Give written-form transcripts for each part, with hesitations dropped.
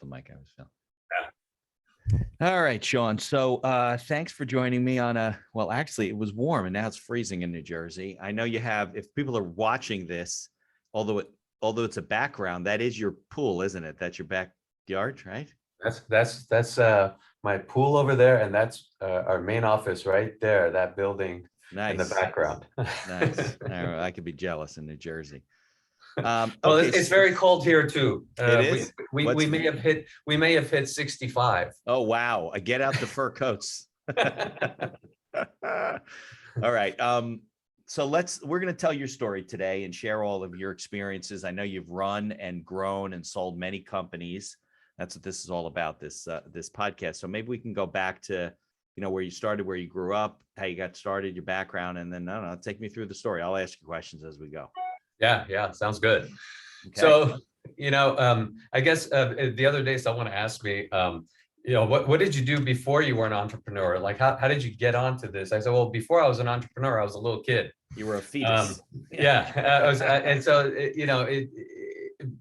the mic. I was feeling. Yeah. All right, Shawn. So thanks for joining me on well, actually it was warm and now it's freezing in New Jersey. I know you have, if people are watching this, although it's a background, that is your pool, isn't it? That's your backyard, right? That's my pool over there, and that's our main office right there, that building in the Nice. background. Nice. I could be jealous in New Jersey. Well, Okay, it's very cold here too. It is? We may have hit 65. Oh, wow. I get out the fur coats. All right. So we're going to tell your story today and share all of your experiences. I know you've run and grown and sold many companies. That's what this is all about, this podcast. So maybe we can go back to, where you started, where you grew up, how you got started, your background, and then, I don't know, take me through the story. I'll ask you questions as we go. Yeah. Sounds good. Okay. So, I guess the other day someone asked me, what did you do before you were an entrepreneur? Like, how did you get onto this? I said, well, before I was an entrepreneur, I was a little kid. You were a fetus. And so,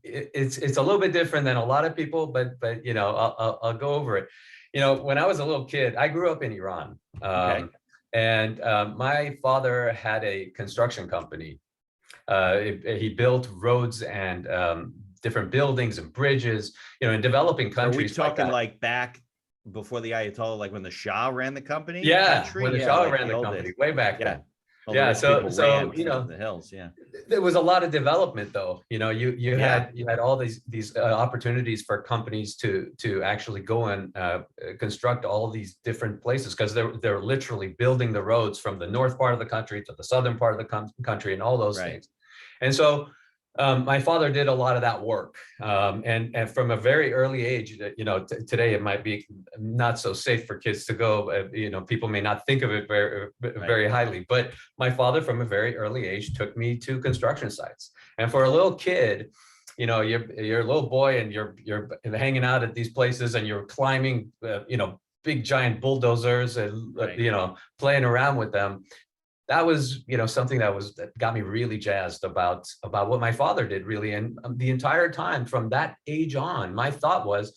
it's a little bit different than a lot of people, but I'll go over it. When I was a little kid, I grew up in Iran. Okay. And my father had a construction company. He built roads and different buildings and bridges, in developing countries. Are we talking like back before the Ayatollah, like when the Shah ran the company? Yeah, when the Shah ran the company, way back then. Yeah. So the hills. Yeah. There was a lot of development, though. You had all these opportunities for companies to actually go and construct all these different places, because they're literally building the roads from the north part of the country to the southern part of the country and all those things. And so my father did a lot of that work, and from a very early age. Today it might be not so safe for kids to go. People may not think of it very highly, but my father, from a very early age, took me to construction sites. And for a little kid, you're a little boy and you're hanging out at these places and you're climbing, big giant bulldozers and playing around with them. That was, something that got me really jazzed about what my father did, really. And the entire time from that age on, my thought was,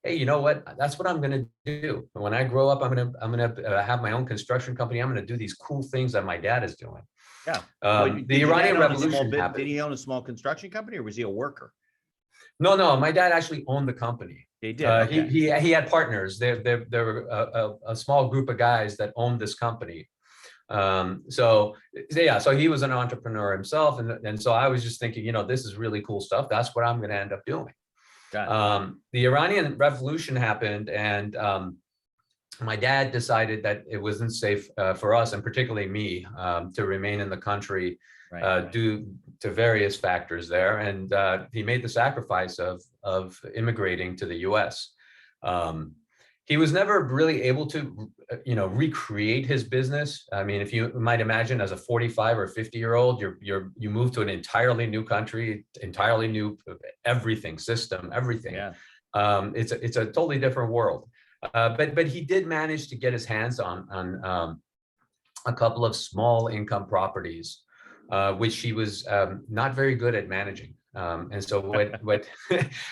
hey, you know what? That's what I'm going to do. When I grow up, I'm going to have my own construction company. I'm going to do these cool things that my dad is doing. Yeah. The Iranian Revolution happened. Did he own a small construction company, or was he a worker? No. My dad actually owned the company. He did. Okay. He had partners. There were a small group of guys that owned this company. So he was an entrepreneur himself, and so I was just thinking, this is really cool stuff. That's what I'm going to end up doing. The Iranian Revolution happened, and my dad decided that it wasn't safe for us, and particularly me, to remain in the country due to various factors there, and he made the sacrifice of immigrating to the U.S. He was never really able to, recreate his business. I mean, if you might imagine, as a 45 or 50-year-old, you move to an entirely new country, entirely new everything, system, everything. Yeah. It's a totally different world. But he did manage to get his hands on a couple of small income properties, which he was not very good at managing. And so what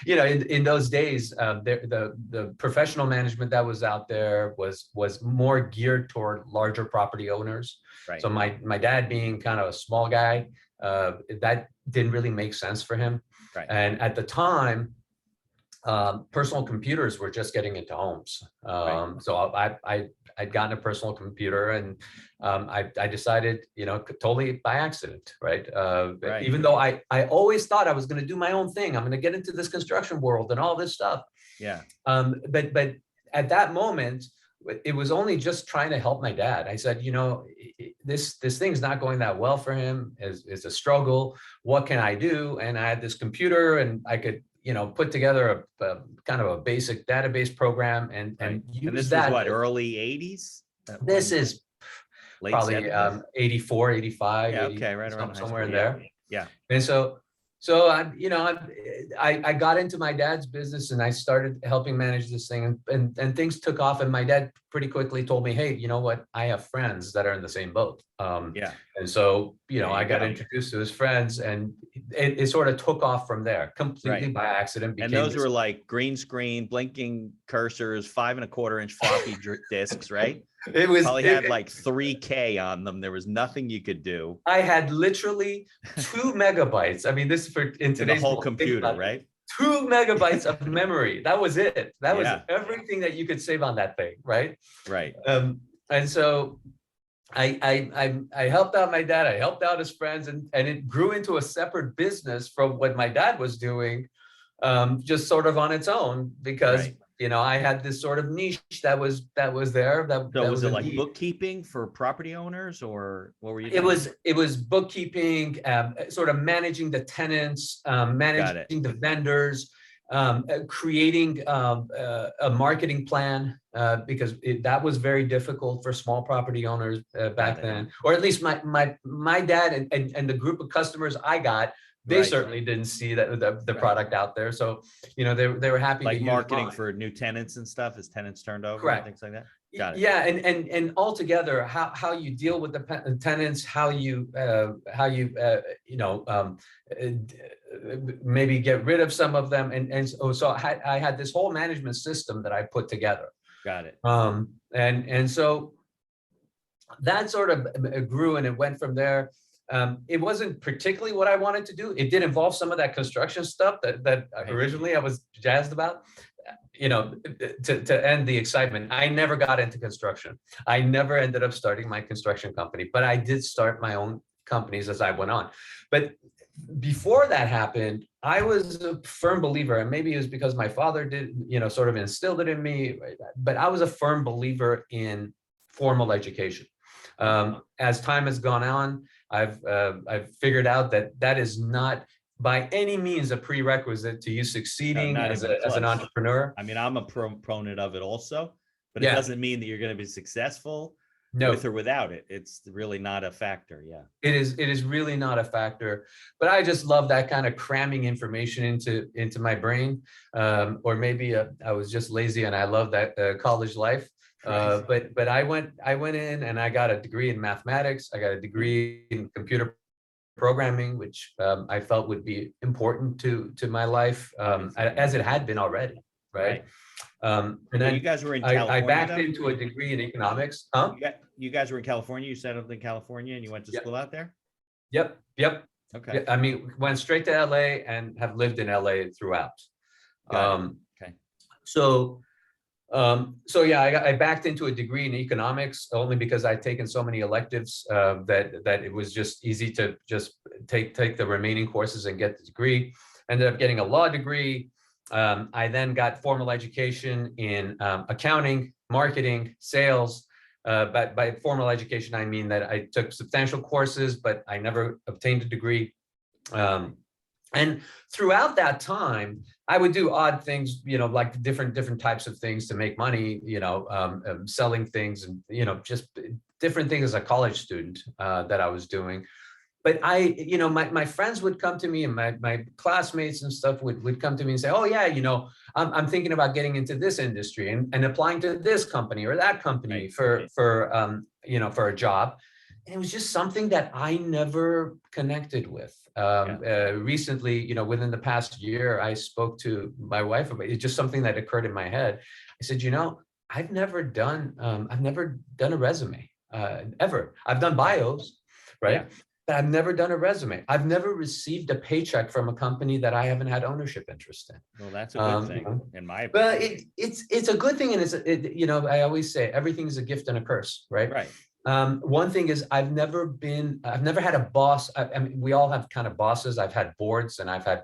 in those days, the professional management that was out there was more geared toward larger property owners. Right. So my dad, being kind of a small guy, that didn't really make sense for him. Right. And at the time, personal computers were just getting into homes. So I'd gotten a personal computer, and I decided, totally by accident, right? Even though I always thought I was going to do my own thing. I'm going to get into this construction world and all this stuff. Yeah. But at that moment, it was only just trying to help my dad. I said, this thing's not going that well for him. It's a struggle. What can I do? And I had this computer, and I could, put together a kind of a basic database program and use and this that. was what, early 80s? This is late probably 70s? 84, 85. Yeah, 80, okay, right around somewhere in there. there. Yeah. And so So I got into my dad's business and I started helping manage this thing, and things took off. And my dad pretty quickly told me, hey, you know what? I have friends that are in the same boat. Yeah. And so, There I you got go. introduced to his friends, and it sort of took off from there completely Right. by accident. And Became those were like green screen, blinking cursors, 5.25-inch floppy discs, right? it was Probably had like 3K on them. There was nothing you could do I had literally 2 megabytes. I mean, this is for in in the today's whole world, think computer, about it. right? 2 megabytes of memory. That was it. That was Yeah. everything that you could save on that thing, right? Right. And so I helped out my dad. I helped out his friends, and it grew into a separate business from what my dad was doing, just sort of on its own, because Right. I had this sort of niche that was there. So That was was it a like need. bookkeeping for property owners, or what were you It doing? was bookkeeping, sort of managing the tenants, Got it. managing the vendors, creating a marketing plan, because that was very difficult for small property owners Got back it. then, or at least my dad and the group of customers I got. They Right. certainly didn't see that the Right. product out there, so they were happy Like to use marketing mine. for new tenants and stuff as tenants turned over and Correct. things like that. Got it. Yeah, and altogether, how you deal with the tenants, how you maybe get rid of some of them, and so I had this whole management system that I put together. Got it. And so that sort of grew, and it went from there. It wasn't particularly what I wanted to do. It did involve some of that construction stuff that originally I was jazzed about. To end the excitement, I never got into construction. I never ended up starting my construction company, but I did start my own companies as I went on. But before that happened, I was a firm believer, and maybe it was because my father did, sort of instilled it in me, but I was a firm believer in formal education. As time has gone on, I've figured out that is not by any means a prerequisite to you succeeding as an entrepreneur. I mean, I'm a proponent of it also, but it Yeah. doesn't mean that you're going to be successful No, with or without it. It's really not a factor. Yeah. it is really not a factor. But I just love that kind of cramming information into my brain. Or maybe I was just lazy and I love that college life. But I went in and I got a degree in mathematics. I got a degree in computer programming, which I felt would be important to my life, as it had been already, right? And then you guys were in California. I backed into a degree in economics. Huh? You guys were in California. You settled in California, and you went to school out there. Yep. Okay. I mean, went straight to LA and have lived in LA throughout. Okay. So yeah, I backed into a degree in economics only because I'd taken so many electives that it was just easy to just take the remaining courses and get the degree. Ended up getting a law degree. I then got formal education in accounting, marketing, sales. But by formal education, I mean that I took substantial courses, but I never obtained a degree. And throughout that time, I would do odd things, like different types of things to make money, selling things and, just different things as a college student that I was doing. But my friends would come to me, and my classmates and stuff would come to me and say, oh yeah, I'm thinking about getting into this industry and applying to this company or that company for a job. And it was just something that I never connected with. Recently, within the past year, I spoke to my wife about it. It's just something that occurred in my head. I said, I've never done a resume ever. I've done bios, right? Yeah. But I've never done a resume. I've never received a paycheck from a company that I haven't had ownership interest in. Well, that's a good thing, in my opinion. But it's a good thing, and I always say everything is a gift and a curse, right? Right. One thing is I've never had a boss. I mean, we all have kind of bosses. I've had boards, and I've had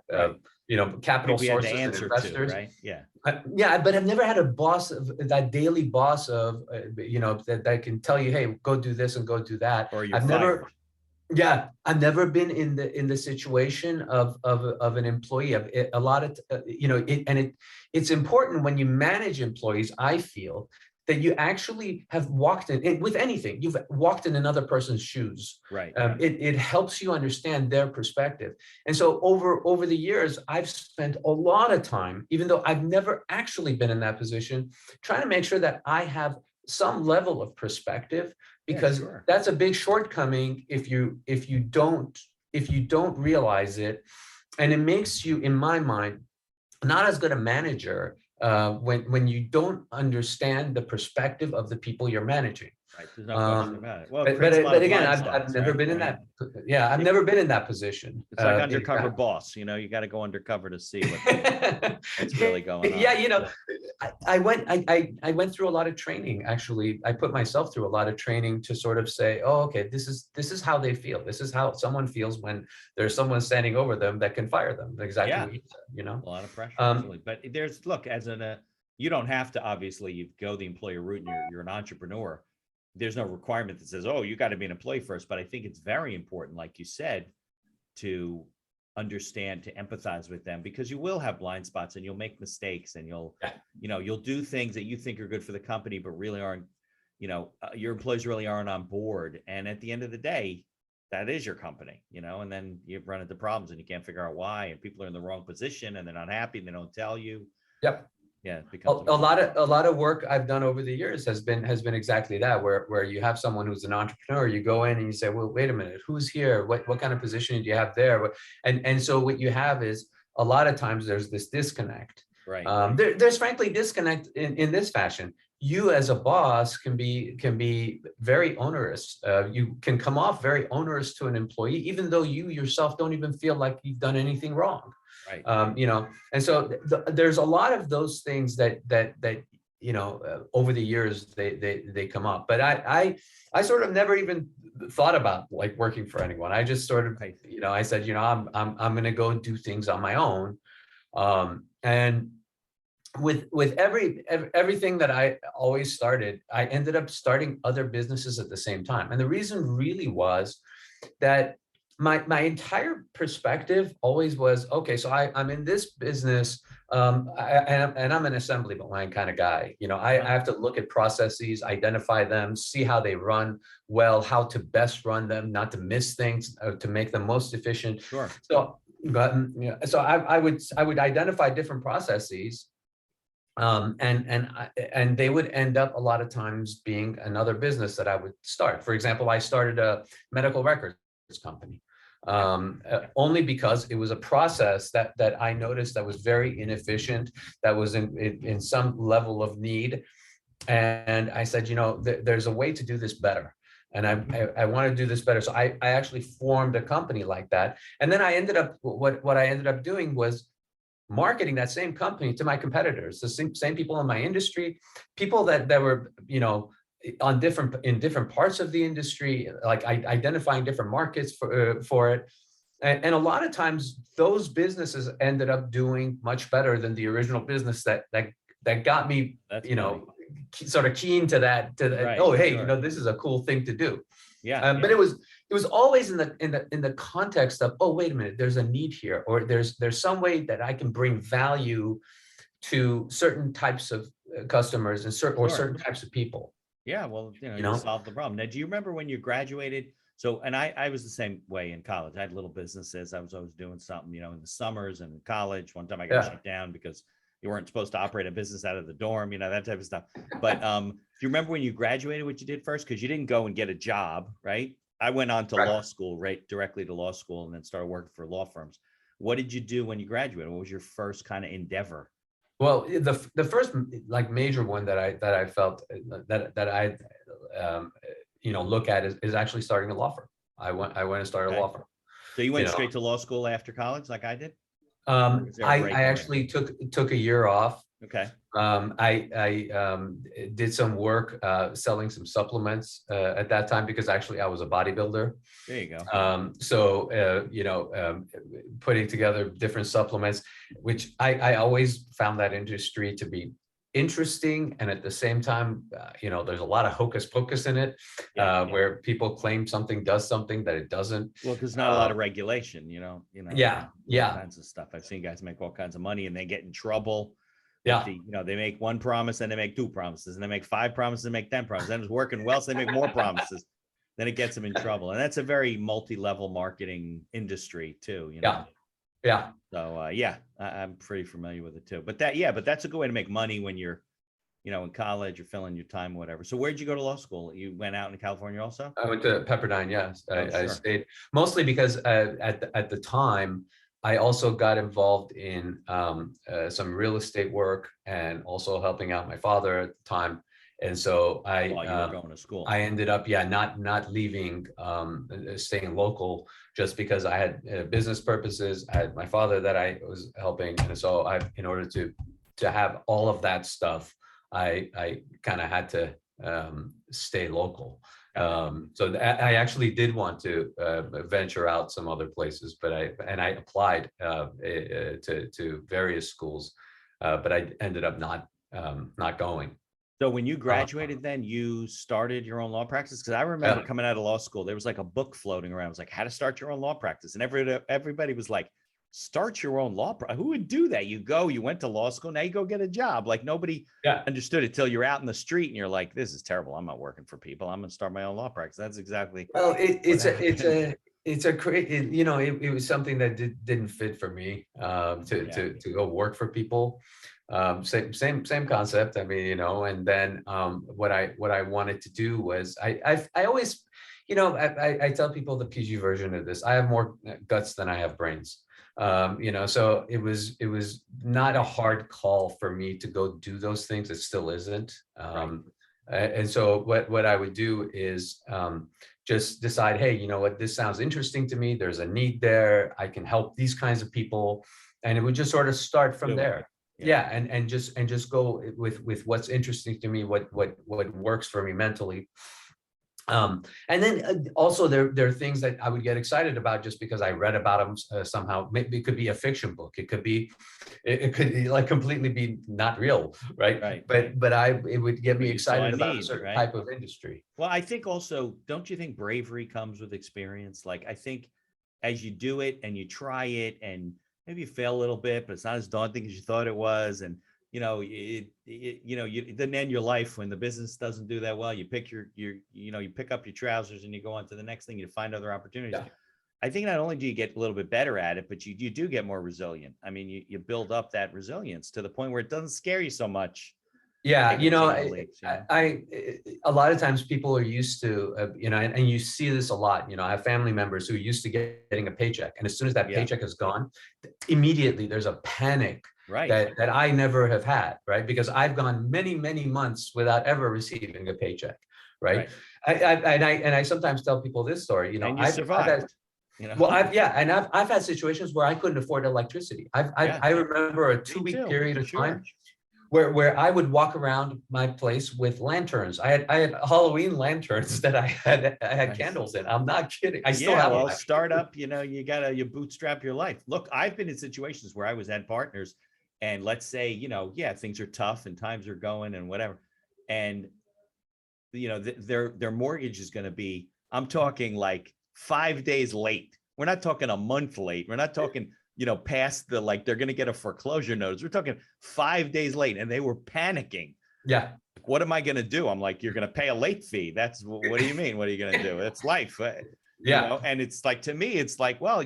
capital sources and investors. Right? Yeah. But I've never had a boss, that daily boss of that can tell you, hey, go do this and go do that. Or you're fired. I've never been in the situation of an employee. A lot of it's important when you manage employees, I feel, that you actually have walked in with anything, you've walked in another person's shoes. Right. It helps you understand their perspective. And so over the years, I've spent a lot of time, even though I've never actually been in that position, trying to make sure that I have some level of perspective, because that's a big shortcoming if you don't realize it. And it makes you, in my mind, not as good a manager when you don't understand the perspective of the people you're managing. Right. There's no question about it. Well, But again, I've never been in that. Yeah, I've never been in that position. It's like undercover boss. You got to go undercover to see what's really going on. Yeah, I went through a lot of training. Actually, I put myself through a lot of training to sort of say, oh, okay, this is how they feel. This is how someone feels when there's someone standing over them that can fire them. Exactly what you said, a lot of pressure. Absolutely. But look, you don't have to, obviously, you go the employer route and you're an entrepreneur. There's no requirement that says, oh, you got to be an employee first. But I think it's very important, like you said, to understand, to empathize with them, because you will have blind spots and you'll make mistakes, and you'll do things that you think are good for the company, but really aren't, your employees really aren't on board. And at the end of the day, that is your company, and then you run into problems and you can't figure out why, and people are in the wrong position and they're not happy and they don't tell you. Yep. Yeah, it becomes a lot of work I've done over the years has been exactly that, where you have someone who's an entrepreneur, you go in and you say, well, wait a minute, who's here? What kind of position do you have there? And so what you have is, a lot of times there's this disconnect. Right. There's frankly disconnect in this fashion. You as a boss can be very onerous. You can come off very onerous to an employee, even though you yourself don't even feel like you've done anything wrong. Right. And so there's a lot of those things that over the years they come up. But I sort of never even thought about like working for anyone. I just sort of, I said, I'm going to go and do things on my own. And with everything that I always started, I ended up starting other businesses at the same time. And the reason really was that my entire perspective always was, okay, so I'm in this business, and I'm an assembly line kind of guy. I have to look at processes, identify them, see how they run well, how to best run them, not to miss things, to make them most efficient. Sure. So I would identify different processes, and they would end up a lot of times being another business that I would start. For example, I started a medical records company. Only because it was a process that I noticed that was very inefficient, that was in some level of need. And I said, there's a way to do this better. And I want to do this better. So I actually formed a company like that. And then I ended up, what I ended up doing was marketing that same company to my competitors, the same people in my industry, people that were, in different parts of the industry, like identifying different markets for it. And a lot of times those businesses ended up doing much better than the original business that got me, sort of keen to that, right, oh, hey, sure, this is a cool thing to do. Yeah. But it was always in the context of, oh, wait a minute, there's a need here, or there's some way that I can bring value to certain types of customers and certain types of people. Yeah, well, you solve the problem. Now, do you remember when you graduated? So, and I was the same way in college. I had little businesses. I was always doing something, in the summers and in college. One time I got shut down because you weren't supposed to operate a business out of the dorm, that type of stuff. But do you remember when you graduated, what you did first? Because you didn't go and get a job, right? I went on to law school, right, directly to law school, and then started working for law firms. What did you do when you graduated? What was your first kind of endeavor? Well, the first like major one that I felt that I look at is actually starting a law firm. I went and started a law firm. So you went straight to law school after college, like I did? I actually took a year off. Okay. I did some work selling some supplements at that time, because actually I was a bodybuilder. There you go. So putting together different supplements, which I always found that industry to be interesting, and at the same time, there's a lot of hocus pocus in it, where people claim something does something that it doesn't. Well, because not a lot of regulation, all kinds of stuff. I've seen guys make all kinds of money and they get in trouble Yeah. They make one promise and they make 2 promises and they make 5 promises and make 10 promises. And it's working well, so they make more promises. Then it gets them in trouble. And that's a very multi-level marketing industry too, Yeah. Yeah. So yeah, I'm pretty familiar with it too. But that's a good way to make money when you're, in college, you're filling your time, whatever. So where'd you go to law school? You went out in California also? I went to Pepperdine. Yes, I Sure. stayed mostly because at the time I also got involved in some real estate work and also helping out my father at the time. And so While you were going to school. I ended up, not leaving, staying local, just because I had business purposes. I had my father that I was helping, and so in order to have all of that stuff, I kind of had to stay local. So I actually did want to venture out some other places, but I applied to various schools, but I ended up not going. So when you graduated, then you started your own law practice? Because I remember coming out of law school, there was like a book floating around. It was like how to start your own law practice, and everybody was like, "Start your own law practice? Who would do that? You went to law school, now you go get a job." Like nobody understood it till you're out in the street and you're like, "This is terrible. I'm not working for people. I'm going to start my own law practice." That's exactly. Well, it's a great, it was something that didn't fit for me, to go work for people. Same concept. I mean, and then what I wanted to do was I always, I tell people the PG version of this. I have more guts than I have brains. So it was not a hard call for me to go do those things. It still isn't. And so what I would do is just decide, hey, you know what, this sounds interesting to me. There's a need there. I can help these kinds of people, and it would just sort of start from there. Yeah, and just go with what's interesting to me, what works for me mentally. And then also there are things that I would get excited about just because I read about them somehow. Maybe it could be a fiction book. It could like completely be not real, right? But it would get me excited about a certain type of industry. Well, I think also, don't you think bravery comes with experience? Like I think as you do it and you try it and maybe you fail a little bit, but it's not as daunting as you thought it was. And, you then end your life when the business doesn't do that well, you pick you pick up your trousers and you go on to the next thing, you find other opportunities. Yeah. I think not only do you get a little bit better at it, but you do get more resilient. I mean, you build up that resilience to the point where it doesn't scare you so much. Yeah, a lot of times people are used to, and you see this a lot. I have family members who are used to getting a paycheck, and as soon as that paycheck is gone, immediately there's a panic that I never have had, right? Because I've gone many, many months without ever receiving a paycheck, right? I sometimes tell people this story. And you survived. Well, I've had situations where I couldn't afford electricity. I remember a 2-week period of time where I would walk around my place with lanterns. I had Halloween lanterns that I had candles in. I'm not kidding. I still have them. Startup, you bootstrap your life. Look, I've been in situations where I had partners, and let's say, things are tough and times are going and whatever. And, their mortgage is going to be, I'm talking like 5 days late. We're not talking a month late. We're not talking, past they're going to get a foreclosure notice. We're talking 5 days late, and they were panicking. Yeah. What am I going to do? I'm like, you're going to pay a late fee. What do you mean? What are you going to do? It's life. And it's like, to me, it's like, well,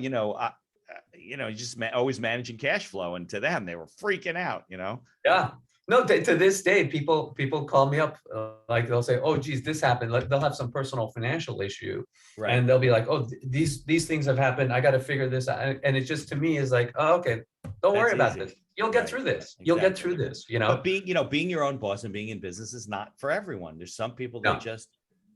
just always managing cash flow. And to them, they were freaking out, Yeah. No, to this day, people call me up, like they'll say, "Oh, geez, this happened." They'll have some personal financial issue, and they'll be like, "Oh, these things have happened. I got to figure this out." And it just, to me, is like, "Oh, okay, don't worry about this. You'll get through this. You'll get through this." But being your own boss and being in business is not for everyone. There's some people that just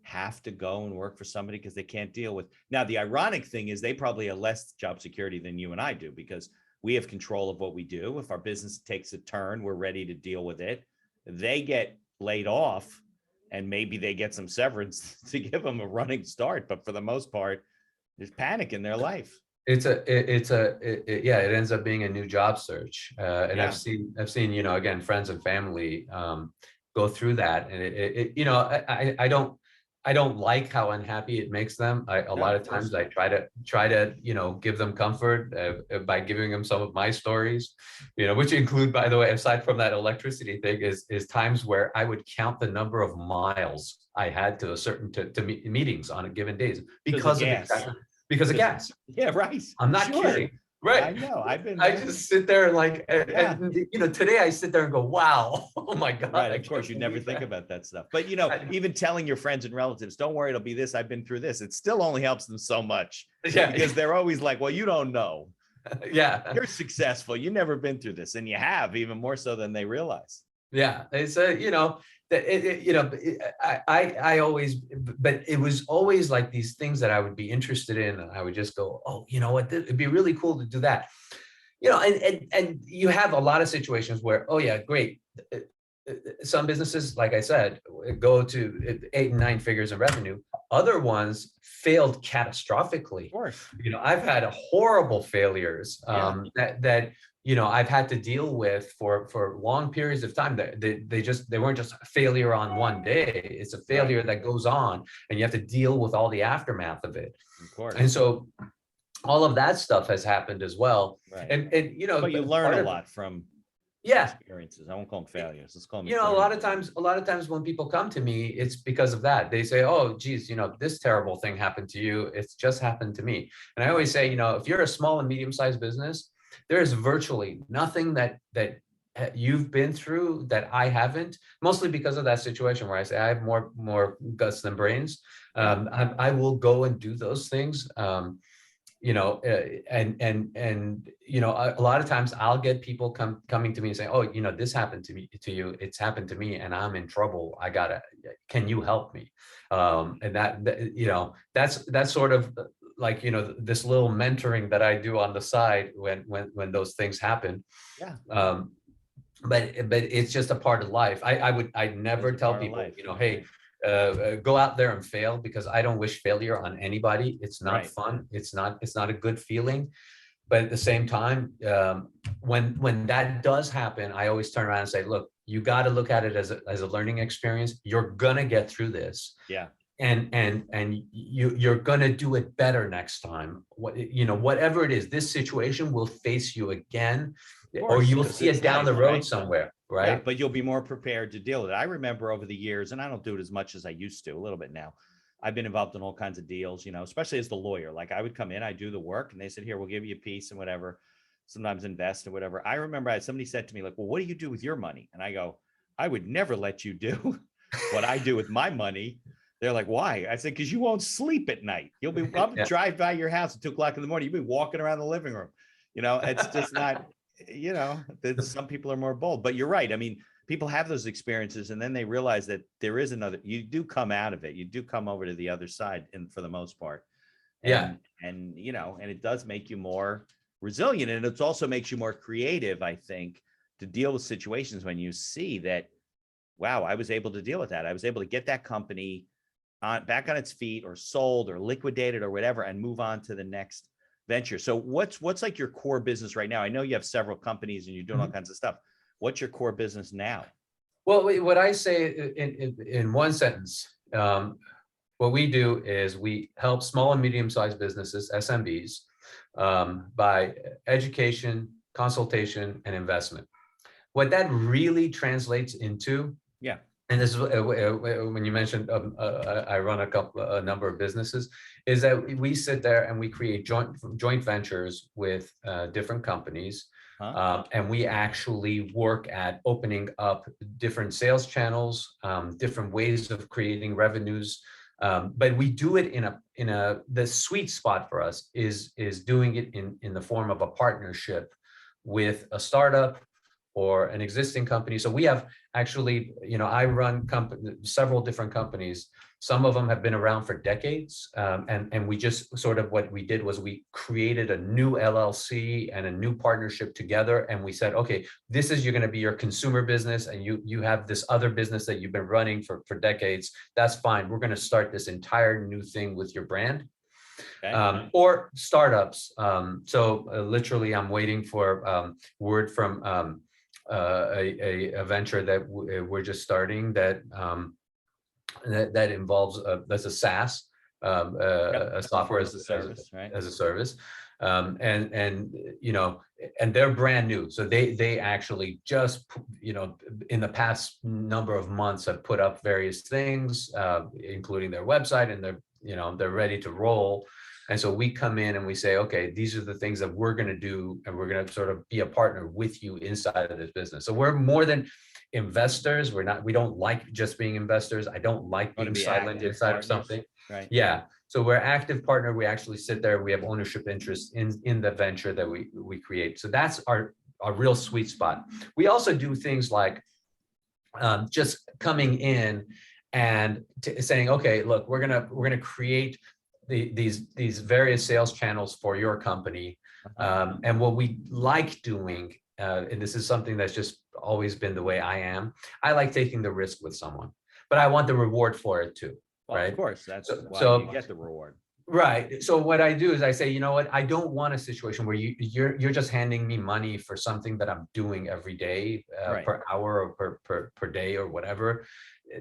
have to go and work for somebody because they can't deal with. Now, the ironic thing is they probably have less job security than you and I do, because we have control of what we do. If our business takes a turn, we're ready to deal with it. They get laid off, and maybe they get some severance to give them a running start. But for the most part, there's panic in their life. It ends up being a new job search. And I've seen, again, friends and family go through that. And I I don't like how unhappy it makes them. A No, lot of of course times I not. try to, give them comfort by giving them some of my stories, which include, by the way, aside from that electricity thing, is times where I would count the number of miles I had to a certain meetings on a given days Because of because of gas. exactly because of gas. Yeah, right. I'm not Sure. kidding. I Right. know. I've been I there. just sit there and like, Yeah. today I sit there and go, wow, oh my God. Right. I Of course, can't you never believe think that. about that stuff. But I- even telling your friends and relatives, don't worry, it'll be this. I've been through this. It still only helps them so much Yeah. because they're always like, well, you don't know. Yeah. You're successful. You've never been through this. And you have, even more so than they realize. Yeah, it's that I always, but it was always like these things that I would be interested in, and I would just go, oh, you know what, it'd be really cool to do that, and you have a lot of situations where, oh yeah, great. Some businesses, like I said, go to 8 and 9 figures of revenue. Other ones failed catastrophically. Of course. I've had horrible failures Yeah. that I've had to deal with for long periods of time. That they weren't just a failure on one day. It's a failure that goes on, and you have to deal with all the aftermath of it. Of course. And so all of that stuff has happened as well. Right. And But you learn a lot from yeah, experiences. I won't call them failures. Let's call them a lot of times when people come to me, it's because of that. They say, oh geez, this terrible thing happened to you. It's just happened to me. And I always say, if you're a small and medium-sized business, there is virtually nothing that you've been through that I haven't, mostly because of that situation where I say I have more guts than brains. I will go and do those things. A lot of times I'll get people coming to me and saying, oh, this happened to you, it's happened to me, and I'm in trouble. Can you help me? And that's sort of like, this little mentoring that I do on the side when those things happen. Yeah. But it's just a part of life. I'd never tell people, hey, go out there and fail, because I don't wish failure on anybody. It's not fun. It's not a good feeling. But at the same time, when that does happen, I always turn around and say, look, you got to look at it as a learning experience. You're gonna get through this. Yeah. And you're gonna do it better next time. Whatever it is, this situation will face you again, or you'll see it down the road somewhere. Right. Yeah, but you'll be more prepared to deal with it. I remember over the years, and I don't do it as much as I used to, a little bit now. I've been involved in all kinds of deals, especially as the lawyer. Like I would come in, I do the work, and they said, here, we'll give you a piece and whatever, sometimes invest or whatever. I remember somebody said to me, like, well, what do you do with your money? And I go, I would never let you do what I do with my money. They're like, why? I said, because you won't sleep at night. You'll be drive by your house at 2 o'clock in the morning. You'll be walking around the living room. It's just not, some people are more bold, but you're right. I mean, people have those experiences and then they realize that there is you do come out of it. You do come over to the other side, and for the most part. And it does make you more resilient, and it also makes you more creative, I think, to deal with situations when you see that, wow, I was able to deal with that. I was able to get that company back on its feet, or sold or liquidated or whatever, and move on to the next venture. So what's like your core business right now? I know you have several companies and you're doing all kinds of stuff. What's your core business now? Well, what I say in one sentence, what we do is we help small and medium-sized businesses, SMBs, by education, consultation, and investment. What that really translates into, and this is when you mentioned I run a number of businesses, is that we sit there and we create joint ventures with different companies. And we actually work at opening up different sales channels, different ways of creating revenues. But we do it the sweet spot for us is doing it in the form of a partnership with a startup or an existing company. So we have actually, I run several different companies. Some of them have been around for decades. And we just sort of, what we did was we created a new LLC and a new partnership together. And we said, okay, this is, you're going to be your consumer business, and you have this other business that you've been running for decades. That's fine. We're going to start this entire new thing with your brand. Or startups. Literally, I'm waiting for word from a venture that we're just starting that that involves that's a SaaS, a software as a service, right? as a service, and you know, and they're brand new, so they actually just, you know, in the past number of months have put up various things, including their website, and they're, you know, they're ready to roll. And so we come in and we say, okay, these are the things that we're going to do, and we're going to sort of be a partner with you inside of this business. So we're more than investors. We don't like just being investors. I don't like being silent inside of something. Right. Yeah. So we're active partner. We actually sit there. We have ownership interest in the venture that we create. So that's our real sweet spot. We also do things like just coming in and saying, okay, look, we're gonna create these various sales channels for your company. And what we like doing, and this is something that's just always been the way I am, I like taking the risk with someone, but I want the reward for it too. Well, right? Of course, that's why So you get the reward. right. So what I do is I say, you know what, I don't want a situation where you're just handing me money for something that I'm doing every day, Right. per hour or per day or whatever.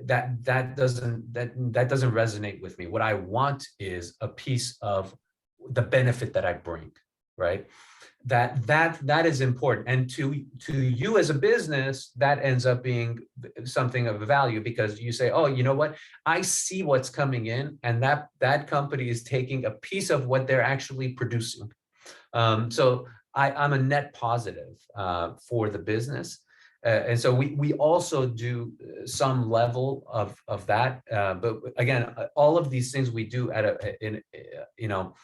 That doesn't resonate with me. What I want is a piece of the benefit that I bring, right? That is important. And to you as a business, that ends up being something of value, because you say, oh, you know what, I see what's coming in, and that company is taking a piece of what they're actually producing. So I'm a net positive for the business. And so we also do some level of that. But again, all of these things we do you know,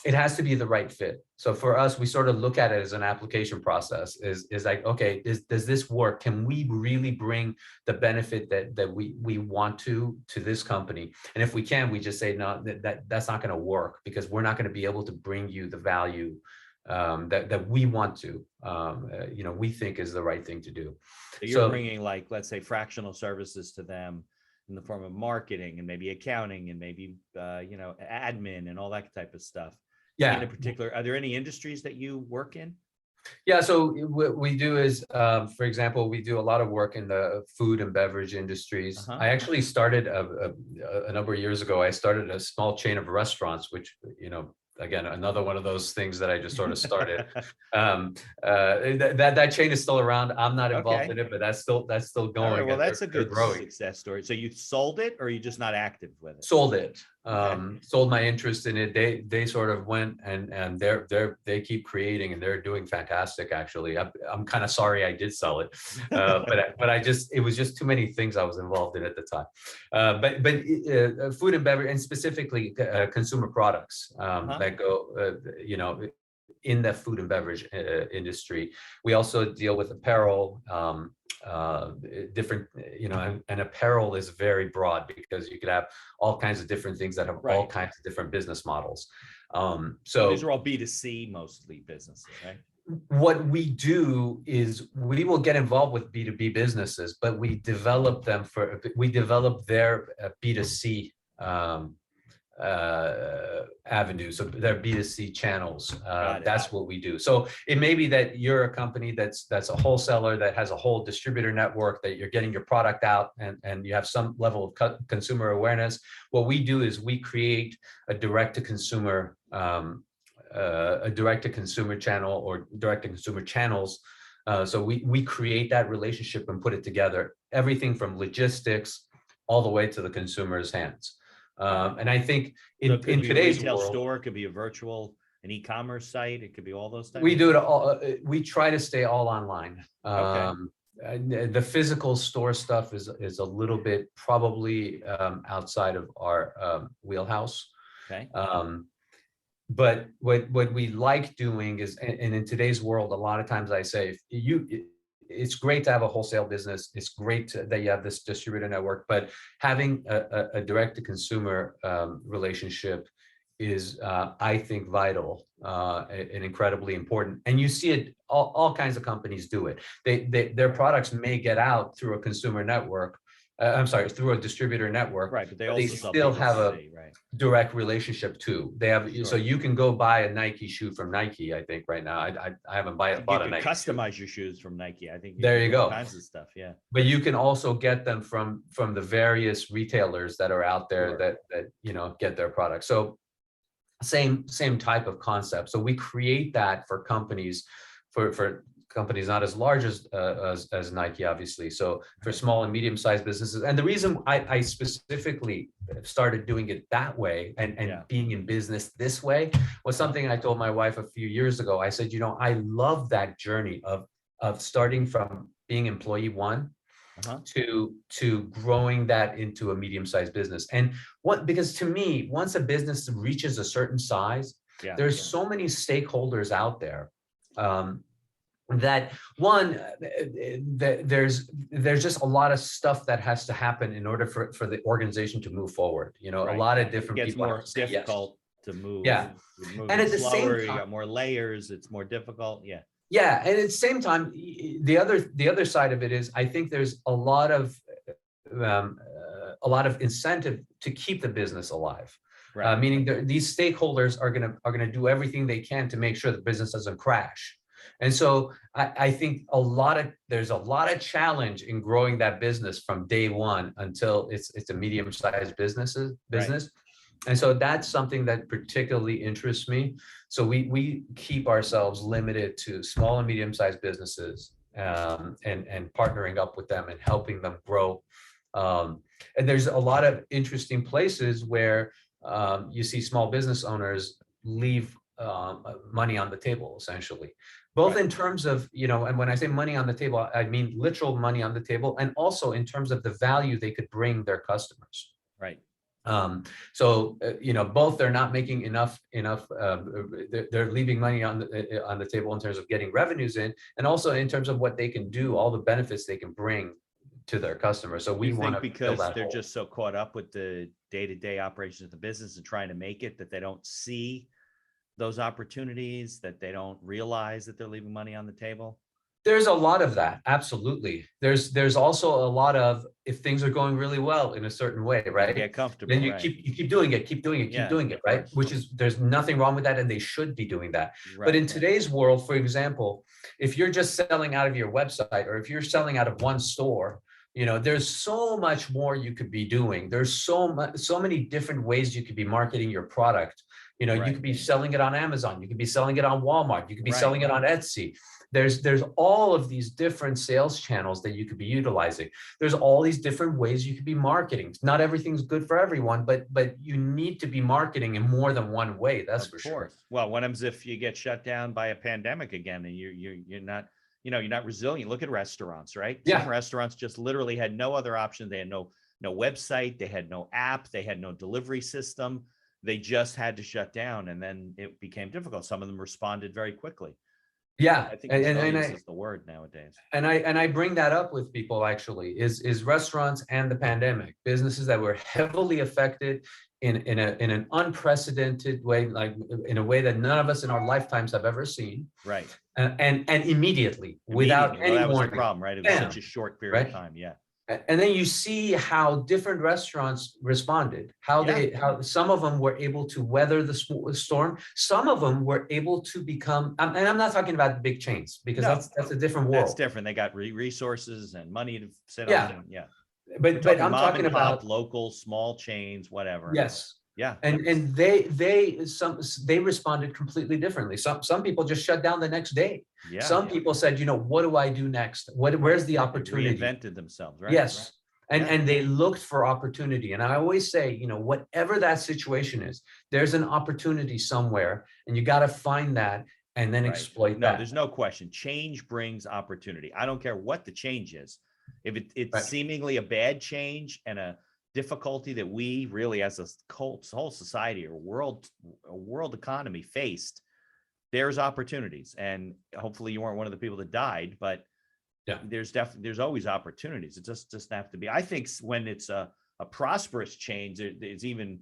it has to be the right fit. So for us, we sort of look at it as an application process, is like, okay, does this work? Can we really bring the benefit that we want to this company? And if we can, we just say, no, that's not going to work, because we're not going to be able to bring you the value that we want to, you know, we think is the right thing to do. So you're bringing, like, let's say, fractional services to them in the form of marketing and maybe accounting and maybe, you know, admin and all that type of stuff. Yeah. In particular, are there any industries that you work in? Yeah, so what we do is, for example, we do a lot of work in the food and beverage industries. I actually started a number of years ago, I started a small chain of restaurants, which, you know, again, another one of those things that I just sort of started. That chain is still around. I'm not involved in it, but that's still going. Right, well, that's a good success story. So you sold it, or are you just not active with it? Sold it. Sold my interest in it. They sort of went and they keep creating, and they're doing fantastic. Actually, I'm kind of sorry I did sell it, but it was just too many things I was involved in at the time. But food and beverage, and specifically consumer products that go, you know, in the food and beverage industry. We also deal with apparel. Different, you know, and apparel is very broad, because you could have all kinds of different things that have all kinds of different business models. So these are all B2C mostly businesses, right? What we do is we will get involved with B2B businesses, but we develop their B2C avenue, so their B2C channels. That's what we do. So it may be that you're a company that's a wholesaler that has a whole distributor network, that you're getting your product out, and you have some level of consumer awareness. What we do is we create a direct-to-consumer channel, or direct-to-consumer channels. So we create that relationship and put it together, everything from logistics all the way to the consumer's hands. And I think in today's retail world, store, it could be an e-commerce site, it could be all those things. We do it all. We try to stay all online. Okay. The physical store stuff is a little bit probably outside of our wheelhouse. Okay. But what we like doing is, and in today's world, a lot of times I say, it's great to have a wholesale business. It's great that you have this distributor network, but having a direct-to-consumer relationship is, I think, vital and incredibly important. And you see it, all kinds of companies do it. Their products may get out through a consumer network, I'm sorry, through a distributor network, Right, but they but they also sell still have a B2C, right? direct relationship too. They have, so Sure. you can go buy a Nike shoe from Nike, I think right now. I haven't I think you bought a could Nike shoe. customize your shoes from Nike. I think you There can you do all go. kinds of stuff. Yeah. But you can also get them from the various retailers that are out there Sure. that you know, get their products. So same type of concept. So we create that for companies, for companies not as large as Nike, obviously. So for Right. small and medium-sized businesses. And the reason I specifically started doing it that way and Yeah. being in business this way was something I told my wife a few years ago. I said, you know, I love that journey of starting from being employee one Uh-huh. to growing that into a medium-sized business. And what, because to me, once a business reaches a certain size, Yeah. there's so many stakeholders out there, that one, there's just a lot of stuff that has to happen in order for the organization to move forward. You know, a Right. lot of It different gets people have more to say yes. difficult to move. Yeah. You're And moving at the same slower, you time, got more layers, it's more difficult. Yeah. yeah, and at the same time, the other side of it is, I think there's um, a lot of incentive to keep the business alive. Right. Meaning these stakeholders are gonna do everything they can to make sure the business doesn't crash. And so I think there's a lot of challenge in growing that business from day one until it's a medium-sized business. Right. And so that's something that particularly interests me. So we keep ourselves limited to small and medium-sized businesses, and partnering up with them and helping them grow. And there's a lot of interesting places where you see small business owners leave money on the table, essentially, both Right. in terms of, you know, and when I say money on the table, I mean literal money on the table, and also in terms of the value they could bring their customers. Right. So you know, both they're not making enough, they're leaving money on the table in terms of getting revenues in, and also in terms of what they can do, all the benefits they can bring to their customers. So we You want think to fill because that they're hole. just so caught up with the day-to-day operations of the business and trying to make it that they don't see those opportunities, that they don't realize that they're leaving money on the table? There's a lot of that, absolutely. There's also a lot of, if things are going really well in a certain way, right? Get comfortable, Then you right? keep doing it, keep doing it, keep Yeah, doing it, of right? course. Which is, there's nothing wrong with that, and they should be doing that. But Right. in today's world, for example, if you're just selling out of your website, or if you're selling out of one store, you know, there's so much more you could be doing. There's so many different ways you could be marketing your product. You know, you Right. could be selling it on Amazon, you could be selling it on Walmart, you could be Right. selling it on Etsy. There's all of these different sales channels that you could be utilizing. There's all these different ways you could be marketing. Not everything's good for everyone, but you need to be marketing in more than one way. That's for sure. Well, what happens if you get shut down by a pandemic again and you're not, you know, you're not resilient? Look at restaurants, right? Yeah. Some restaurants just literally had no other option. They had no website, they had no app, they had no delivery system. They just had to shut down, and then it became difficult. Some of them responded very quickly. Yeah, I think resilience is the word nowadays. And I bring that up with people, actually, is restaurants and the pandemic, businesses that were heavily affected in an unprecedented way, like in a way that none of us in our lifetimes have ever seen. Right. And immediately, without Well, any that was the warning. problem, right? It was Bam. such a short period of Right? time. Yeah. And then you see how different restaurants responded, how some of them were able to weather the storm. Some of them were able to become, and I'm not talking about the big chains, because that's a different world. That's different. They got resources and money to sit Yeah. on. Yeah. But I'm talking about local, small chains, whatever. Yes. Yeah. And they responded completely differently. Some people just shut down the next day. Yeah. Some people said, you know, what do I do next? Where's the opportunity? They reinvented themselves, right? Yes. Right. And they looked for opportunity. And I always say, you know, whatever that situation is, there's an opportunity somewhere, and you got to find that and then exploit that. No, there's no question. Change brings opportunity. I don't care what the change is. If it's seemingly a bad change and a difficulty that we really, as a whole society or world economy, faced, there's opportunities. And hopefully you weren't one of the people that died, but yeah, there's always opportunities. It just doesn't have to be. I think when it's a prosperous change, it's even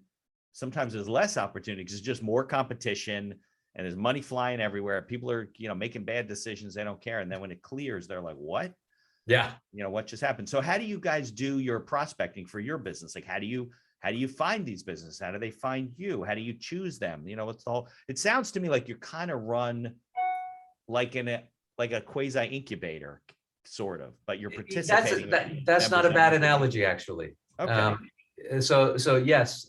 sometimes there's less opportunity because it's just more competition and there's money flying everywhere. People are, you know, making bad decisions. They don't care. And then when it clears, they're like, what? Yeah. What just happened. So how do you guys do your prospecting for your business? Like, how do you find these businesses? How do they find you? How do you choose them? It sounds to me like you're kind of run like like a quasi incubator sort of, but you're participating. That's not a bad analogy, actually. Okay. So yes,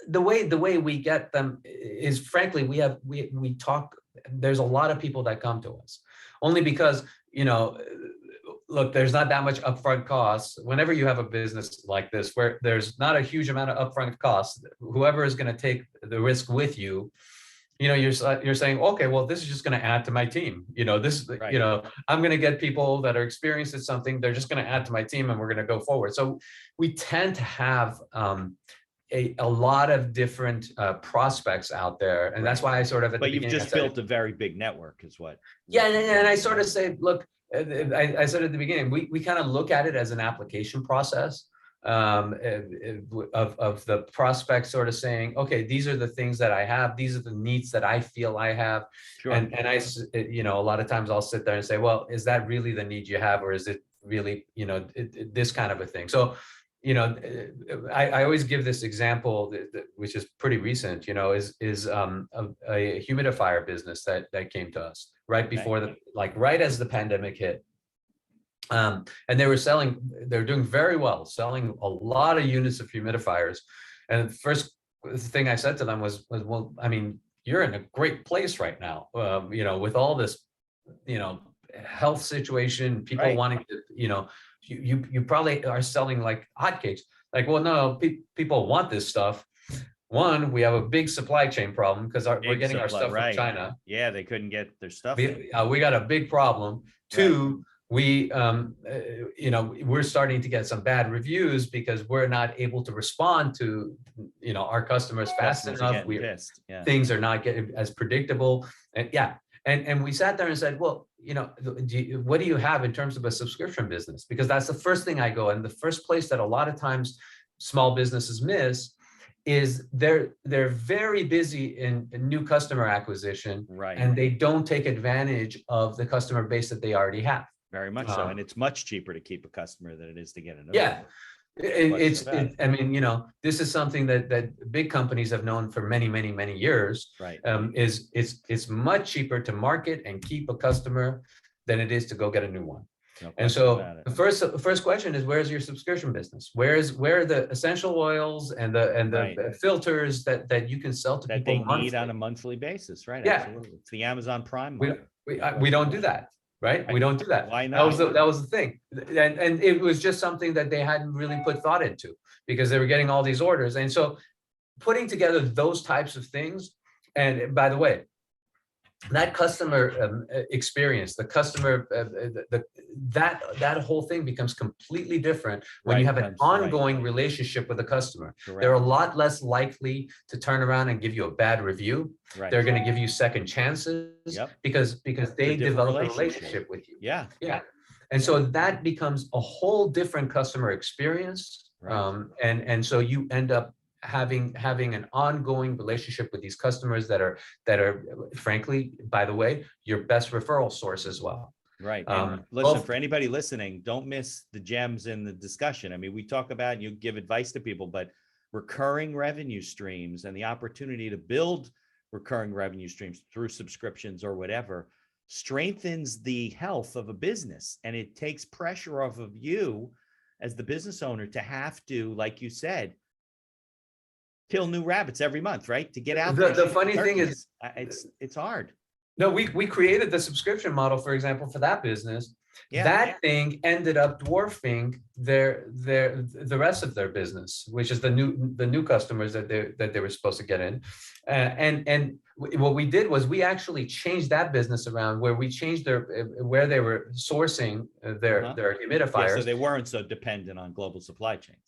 the way we get them is, frankly, we talk. There's a lot of people that come to us only because, look, there's not that much upfront costs. Whenever you have a business like this, where there's not a huge amount of upfront costs, whoever is going to take the risk with you, you're saying, okay, well, this is just going to add to my team. Right. I'm going to get people that are experienced at something. They're just going to add to my team, and we're going to go forward. So we tend to have a lot of different prospects out there, and that's why I sort of But you've just built a very big network, is what. Yeah, and I sort of say, look, I said at the beginning, we kind of look at it as an application process of the prospect sort of saying, okay, these are the things that I have, these are the needs that I feel I have. Sure. And I, a lot of times I'll sit there and say, well, is that really the need you have, or is it really, this kind of a thing? So, I always give this example, which is pretty recent, is a humidifier business that came to us right before right as the pandemic hit. And they're doing very well, selling a lot of units of humidifiers. And the first thing I said to them was, well, I mean, you're in a great place right now, with all this, health situation, people wanting to, you probably are selling like hotcakes. Like, well, no, people want this stuff. One, we have a big supply chain problem because we're getting our stuff from China. Yeah, they couldn't get their stuff. We got a big problem. Two, we're starting to get some bad reviews because we're not able to respond to, our customers fast enough. Things are not getting as predictable. And we sat there and said, well, what do you have in terms of a subscription business? Because that's the first thing I go, and the first place that a lot of times small businesses miss is they're very busy in new customer acquisition, and they don't take advantage of the customer base that they already have. Very much so, and it's much cheaper to keep a customer than it is to get another. Yeah, I mean, this is something that big companies have known for many, many, many years. Right. It's much cheaper to market and keep a customer than it is to go get a new one. No and so the first question is, where's your subscription business? Where are the essential oils and the filters that you can sell to that people they need on a monthly basis, right? Yeah, absolutely. It's the Amazon Prime model. We don't do that. Right? We don't do that. Why not? That was the thing. And it was just something that they hadn't really put thought into because they were getting all these orders. And so putting together those types of things, and by the way, that customer experience, the customer, that whole thing becomes completely different when you have an ongoing relationship with a customer. Correct. They're a lot less likely to turn around and give you a bad review. Right. They're going to give you second chances because they develop a relationship with you. Yeah. And so that becomes a whole different customer experience. Right. And so you end up having an ongoing relationship with these customers that are frankly, by the way, your best referral source as well. Right. And listen, for anybody listening, don't miss the gems in the discussion. I mean, we talk about, you give advice to people, but recurring revenue streams and the opportunity to build recurring revenue streams through subscriptions or whatever strengthens the health of a business. And it takes pressure off of you as the business owner to have to, like you said, kill new rabbits every month, right? To get out there. The funny thing is, it's hard. No, we created the subscription model, for example, for that business. That thing ended up dwarfing the rest of their business, which is the new customers that they were supposed to get in. And what we did was we actually changed that business around, where we changed where they were sourcing their humidifiers. So they weren't so dependent on global supply chains.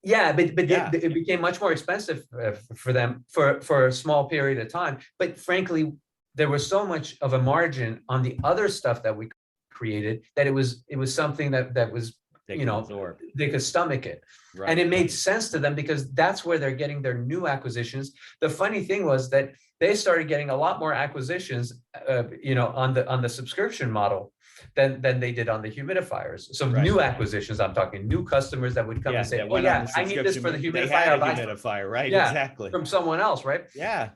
Yeah, but it became much more expensive for them for a small period of time. But frankly, there was so much of a margin on the other stuff that we created that it was something that was, they could stomach it. Right. And it made sense to them because that's where they're getting their new acquisitions. The funny thing was that they started getting a lot more acquisitions, on the subscription model. than they did on the humidifiers. So Right. new acquisitions, I'm talking new customers that would come and say, that oh went on yeah, the I need this for the subscription. They humidifier. had a I'll buy humidifier, right? yeah, Exactly. from someone else, right? Yeah.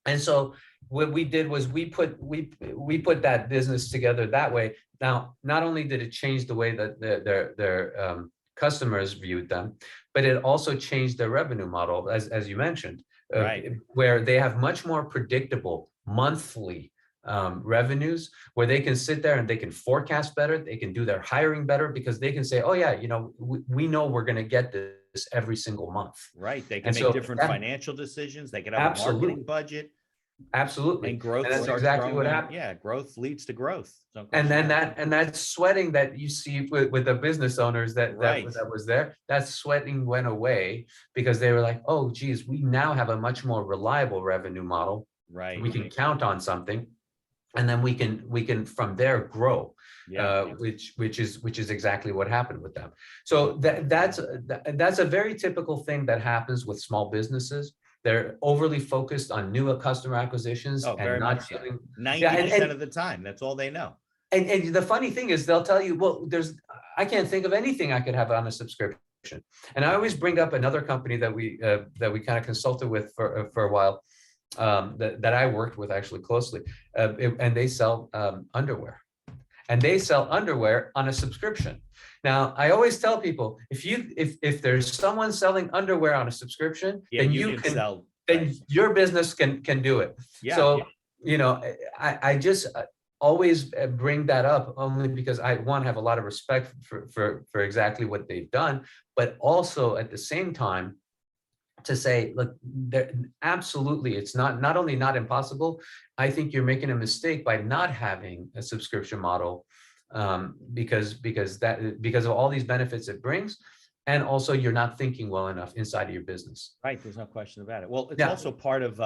And so what we did was we put that business together that way. Now, not only did it change the way that their customers viewed them, but it also changed their revenue model, as you mentioned, Right. where they have much more predictable monthly revenues, where they can sit there and they can forecast better, they can do their hiring better, because they can say, oh yeah, we know we're going to get this every single month. Right. They can And make so different financial decisions. They can have a absolutely, marketing budget, absolutely, and growth and that's starts exactly growing. what happened. Yeah, growth leads to growth. No And question then about it. that sweating that you see with the business owners Right. that was there, that sweating went away, because they were like, oh geez, we now have a much more reliable revenue model. Right. We can count on something, and then we can from there grow. Yeah. Which is exactly what happened with them. So that's a very typical thing that happens with small businesses. They're overly focused on new customer acquisitions Oh, and very not much so. dealing. 90% of the time, that's all they know. And the funny thing is, they'll tell you, well, I can't think of anything I could have on a subscription. And I always bring up another company that we kind of consulted with for a while, that I worked with actually closely, and they sell underwear. And they sell underwear on a subscription. Now, I always tell people, if there's someone selling underwear on a subscription, Yeah, then you can sell. then Right. your business can do it. Yeah. So, I just always bring that up, only because I have a lot of respect for exactly what they've done, but also at the same time to say, look, absolutely, it's not only not impossible, I think you're making a mistake by not having a subscription model, because of all these benefits it brings, and also you're not thinking well enough inside of your business. Right. There's no question about it. Well, it's Yeah. also part of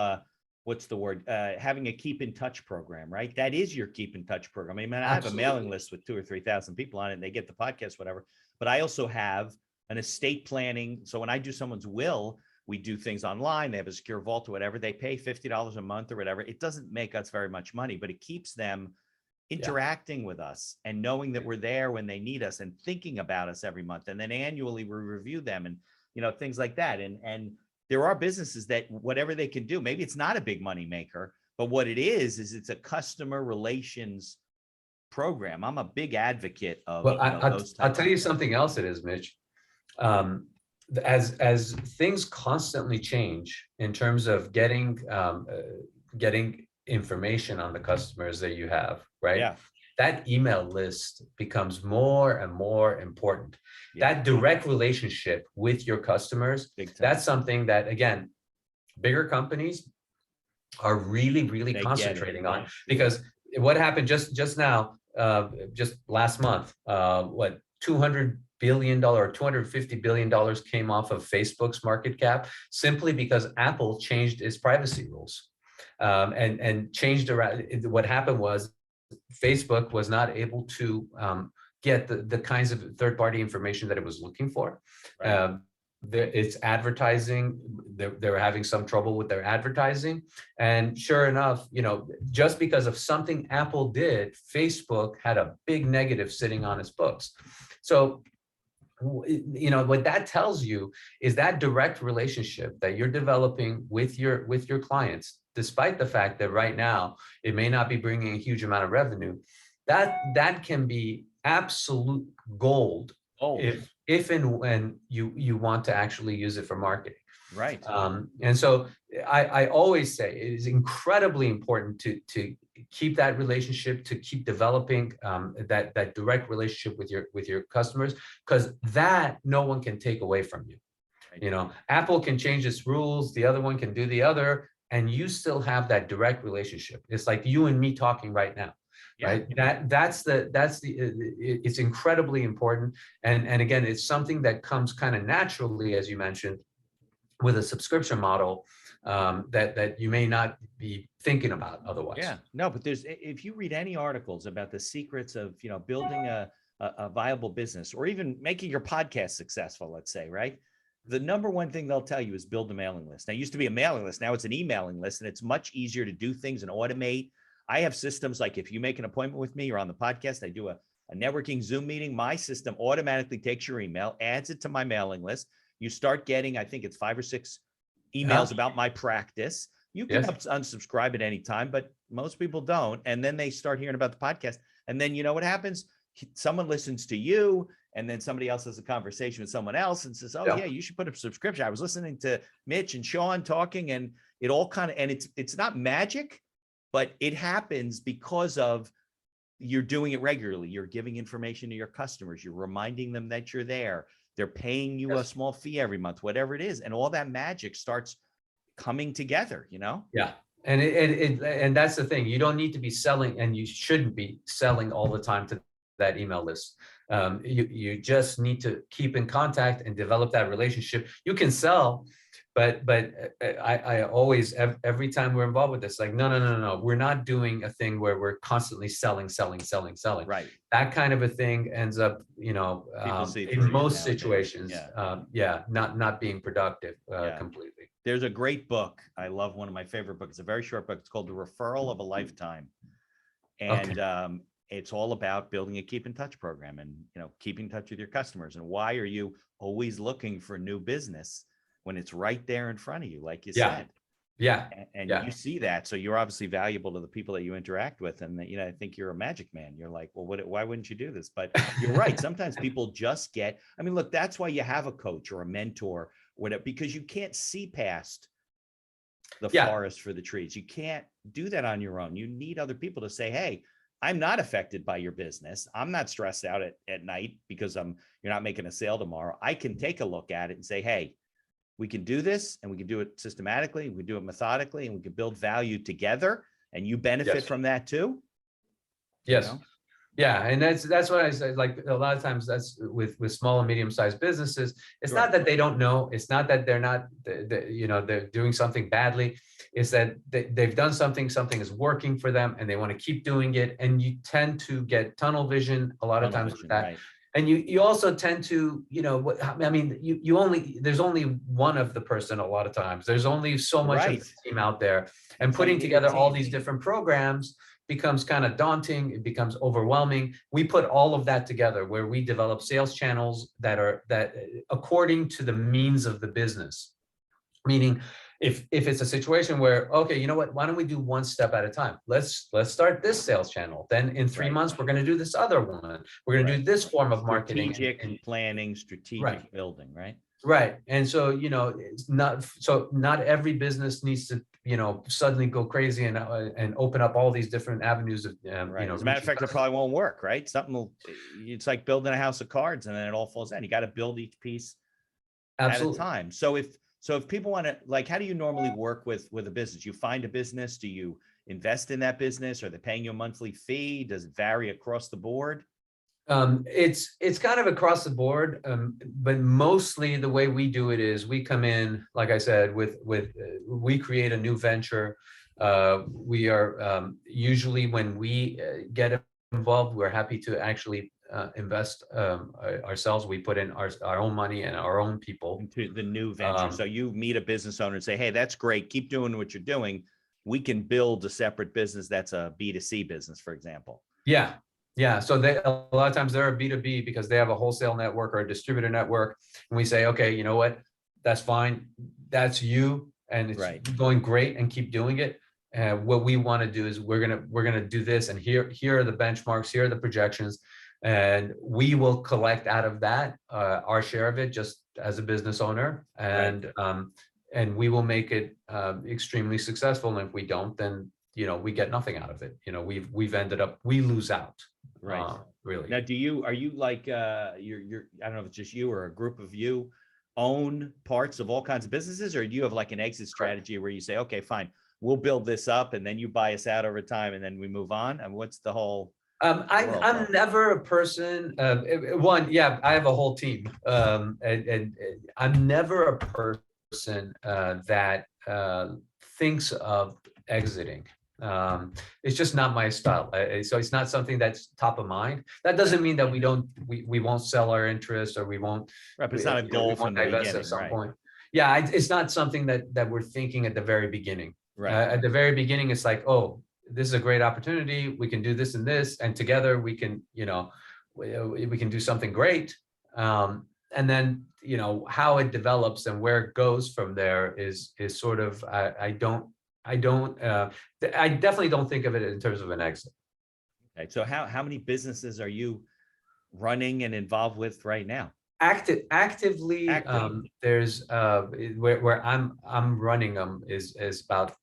what's the word? Having a keep in touch program, right? That is your keep in touch program. I mean, I have a mailing list with 2,000 or 3,000 people on it, and they get the podcast, whatever. But I also have an estate planning. So when I do someone's will, we do things online. They have a secure vault or whatever. They pay $50 a month or whatever. It doesn't make us very much money, but it keeps them interacting with us and knowing that we're there when they need us and thinking about us every month. And then annually we review them and, things like that. And there are businesses that whatever they can do, maybe it's not a big money maker, but what it is it's a customer relations program. I'm a big advocate of Well, those I'll types tell you something else it is, Mitch. As things constantly change in terms of getting information on the customers that you have, right? Yeah. That email list becomes more and more important. Yeah. That direct relationship with your customers, that's something that, again, bigger companies are really concentrating on, because what happened just now, just last month, $200 billion or $250 billion came off of Facebook's market cap, simply because Apple changed its privacy rules, and changed around. What happened was Facebook was not able to get the kinds of third-party information that it was looking for. Right. It's advertising. They were having some trouble with their advertising, and sure enough, just because of something Apple did, Facebook had a big negative sitting on its books. So, what that tells you is that direct relationship that you're developing with your clients, despite the fact that right now it may not be bringing a huge amount of revenue, that can be absolute gold. If and when you want to actually use it for marketing. Right. And so I always say it is incredibly important to keep that relationship, to keep developing that direct relationship with your customers, because that no one can take away from you. Right. Apple can change its rules, the other one can do the other, and you still have that direct relationship. It's like you and me talking right now. Yeah. Right. It's incredibly important. And again, it's something that comes kind of naturally, as you mentioned, with a subscription model, that you may not be thinking about otherwise. Yeah, no, but if you read any articles about the secrets of, building a viable business, or even making your podcast successful, let's say, right? The number one thing they'll tell you is build a mailing list. Now, it used to be a mailing list. Now it's an emailing list, and it's much easier to do things and automate. I have systems like, if you make an appointment with me or on the podcast, I do a a networking Zoom meeting, my system automatically takes your email, adds it to my mailing list. You start getting, I think it's 5 or 6 emails about my practice. You can unsubscribe at any time, but most people don't. And then they start hearing about the podcast. And then you know what happens? Someone listens to you, and then somebody else has a conversation with someone else and says, oh yeah, you should put a subscription. I was listening to Mitch and Shawn talking, and it all kind of, and it's not magic, but it happens because of you're doing it regularly. You're giving information to your customers. You're reminding them that you're there. They're paying you a small fee every month, whatever it is. And all that magic starts coming together, you know? Yeah. And that's the thing. You don't need to be selling, and you shouldn't be selling all the time to that email list. You just need to keep in contact and develop that relationship. You can sell, but I always, every time we're involved with this, like, no, we're not doing a thing where we're constantly selling. Right. That kind of a thing ends up, in most situations, not being productive completely. There's a great book. I love one of my favorite books. It's a very short book. It's called The Referral of a Lifetime. And it's all about building a keep in touch program and, keep in touch with your customers. And why are you always looking for new business when it's right there in front of you, like you said? Yeah. And you see that. So you're obviously valuable to the people that you interact with. And, I think you're a magic man. You're like, well, why wouldn't you do this? But you're right. Sometimes people just get, look, that's why you have a coach or a mentor, whatever, because you can't see past the forest for the trees. You can't do that on your own. You need other people to say, hey, I'm not affected by your business. I'm not stressed out at night because you're not making a sale tomorrow. I can take a look at it and say, hey, we can do this, and we can do it systematically, we do it methodically, and we can build value together, and you benefit from that too. Yes. Yeah. And that's what I said. Like, a lot of times that's with small and medium-sized businesses. It's not that they don't know. It's not that they're not, they're doing something badly. It's that they've done something is working for them, and they want to keep doing it. And you tend to get tunnel vision a lot of times with that. Right. And you also tend to, there's only one of the person a lot of times. There's only so much of the team out there, and putting together all these different programs becomes kind of daunting. It becomes overwhelming. We put all of that together, where we develop sales channels that according to the means of the business. Meaning, if it's a situation where, okay, you know what, why don't we do one step at a time? Let's start this sales channel. Then in 3 months, we're going to do this other one. We're going to do this form of marketing. Strategic planning, strategic building, right? Right. And so, it's not every business needs to, suddenly go crazy and open up all these different avenues of, right. As a matter of fact, it probably won't work, right? It's like building a house of cards, and then it all falls down. You got to build each piece at a time. So if people want to, like, how do you normally work with a business? You find a business, do you invest in that business? Are they paying you a monthly fee? Does it vary across the board? It's kind of across the board, but mostly the way we do it is we come in, like I said, we create a new venture. We are usually, when we get involved, we're happy to actually invest ourselves. We put in our own money and our own people into the new venture. So you meet a business owner and say, hey, that's great, keep doing what you're doing. We can build a separate business that's a B2C business, for example. Yeah. So a lot of times they're a B2B because they have a wholesale network or a distributor network. And we say, okay, you know what? That's fine. That's you. And it's going great, and keep doing it. What we want to do is we're going to do this. And here are the benchmarks. Here are the projections. And we will collect out of that our share of it, just as a business owner. And we will make it extremely successful. And if we don't, then we get nothing out of it. We lose out. Right. Really. Now, are you like, I don't know if it's just you or a group of you own parts of all kinds of businesses, or do you have like an exit strategy where you say, okay, fine, we'll build this up and then you buy us out over time and then we move on? And what's the whole? I'm never a person, I have a whole team. And I'm never a person that thinks of exiting. It's just not my style. So it's not something that's top of mind. That doesn't mean that we won't sell our interest, or we won't. Right, but it's not a goal from the beginning, at some point. Yeah, it's not something that we're thinking at the very beginning. Right. At the very beginning, it's like, oh, this is a great opportunity. We can do this and this, and together we can, we can do something great. And then, how it develops and where it goes from there is sort of, I definitely don't think of it in terms of an exit. Okay. So how many businesses are you running and involved with right now? Actively, Active. there's where I'm running them is about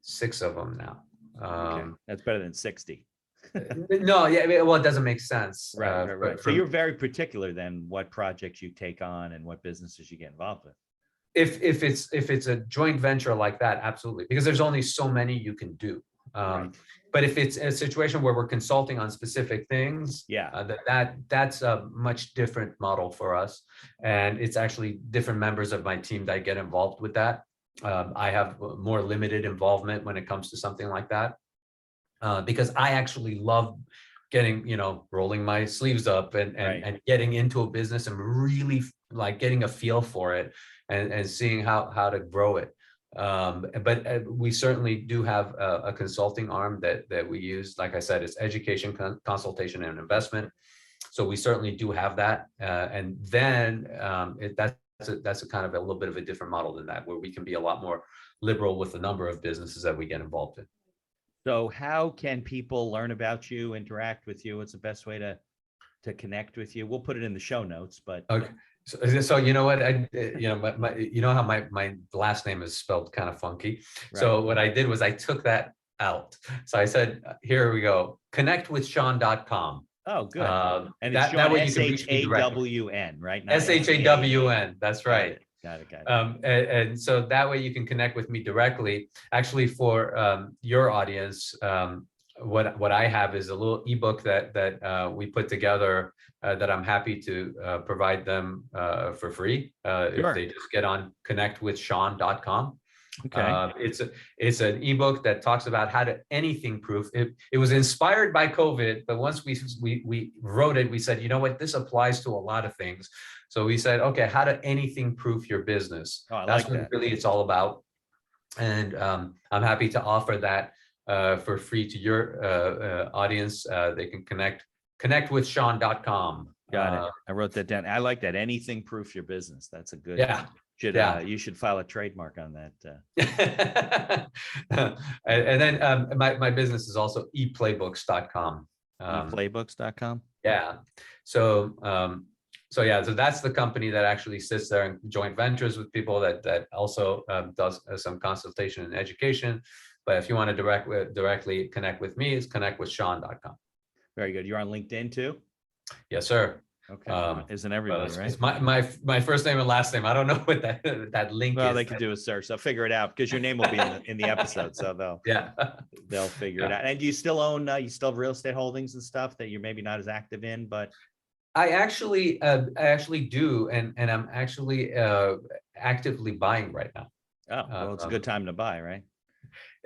6 of them now. Okay. That's better than 60. No, yeah, well, it doesn't make sense. Right. So you're very particular then what projects you take on and what businesses you get involved with. If it's a joint venture like that, absolutely, because there's only so many you can do. Right. But if it's a situation where we're consulting on specific things, Yeah. that's a much different model for us, and it's actually different members of my team that get involved with that. I have more limited involvement when it comes to something like that, because I actually love getting, rolling my sleeves up and Right. and getting into a business and really like getting a feel for it and seeing how to grow it. But we certainly do have a consulting arm that we use. Like I said, it's education, consultation, and investment. So we certainly do have that. And then that's a kind of a little bit of a different model than that, where we can be a lot more liberal with the number of businesses that we get involved in. So how can people learn about you, interact with you? What's the best way to connect with you? We'll put it in the show notes, but Okay. So you know what, you know how my last name is spelled kind of funky. Right. So what I did was I took that out. So I said, here we go, connectwithshawn.com. Oh, good. And it's that Shawn, way you can reach me directly. SHAWN, right? Not SHAWN, that's right. Got it. And so that way you can connect with me directly. Actually, for your audience, what I have is a little ebook that we put together that I'm happy to provide them for free if they just get on connectwithshawn.com. Okay. It's an ebook that talks about how to anything proof. It was inspired by COVID, but once we wrote it, we said, you know what, this applies to a lot of things. So we said, okay, how to anything proof your business. That's like what that. really it's all about. And I'm happy to offer that for free to your audience. They can connect with Shawn.com. Got it. I wrote that down. I like that. Anything proof your business. That's a good. Yeah. You should file a trademark on that. And then my business is also eplaybooks.com. Eplaybooks.com. Yeah. So that's the company that actually sits there and joint ventures with people that also does some consultation and education. But if you want to directly connect with me, it's connectwithshawn.com. Very good. You're on LinkedIn too? Yes, sir. Okay. Isn't everybody, right? It's my first name and last name. I don't know what that link is. Well, they can do a search. So figure it out because your name will be in the episode. So they'll figure it out. And do you still own, you still have real estate holdings and stuff that you're maybe not as active in, but I actually do, and I'm actually actively buying right now. Oh, well, it's a good time to buy, right?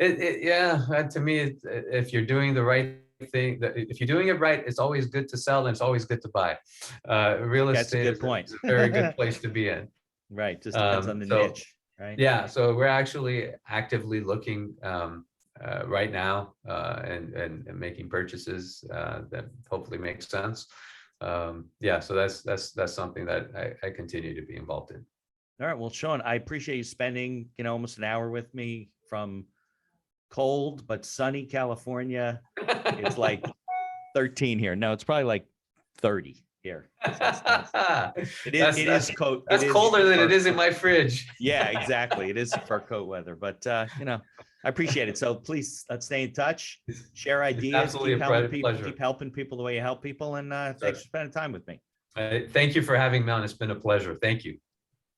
To me, if you're doing the right thing, if you're doing it right, it's always good to sell and it's always good to buy. Real estate is a very good place to be in. Right, just depends on the niche, right? Yeah, so we're actually actively looking right now and making purchases that hopefully make sense. So that's something that I continue to be involved in. All right, well, Shawn, I appreciate you spending almost an hour with me from cold but sunny California. It's like 13 here. No, it's probably like 30 here. It is cold. That's colder than it is in my fridge. Yeah, exactly. It is fur coat weather, but I appreciate it. So please, let's stay in touch, share ideas, absolutely keep helping people the way you help people, and thanks for spending time with me. Thank you for having me on. It's been a pleasure. Thank you.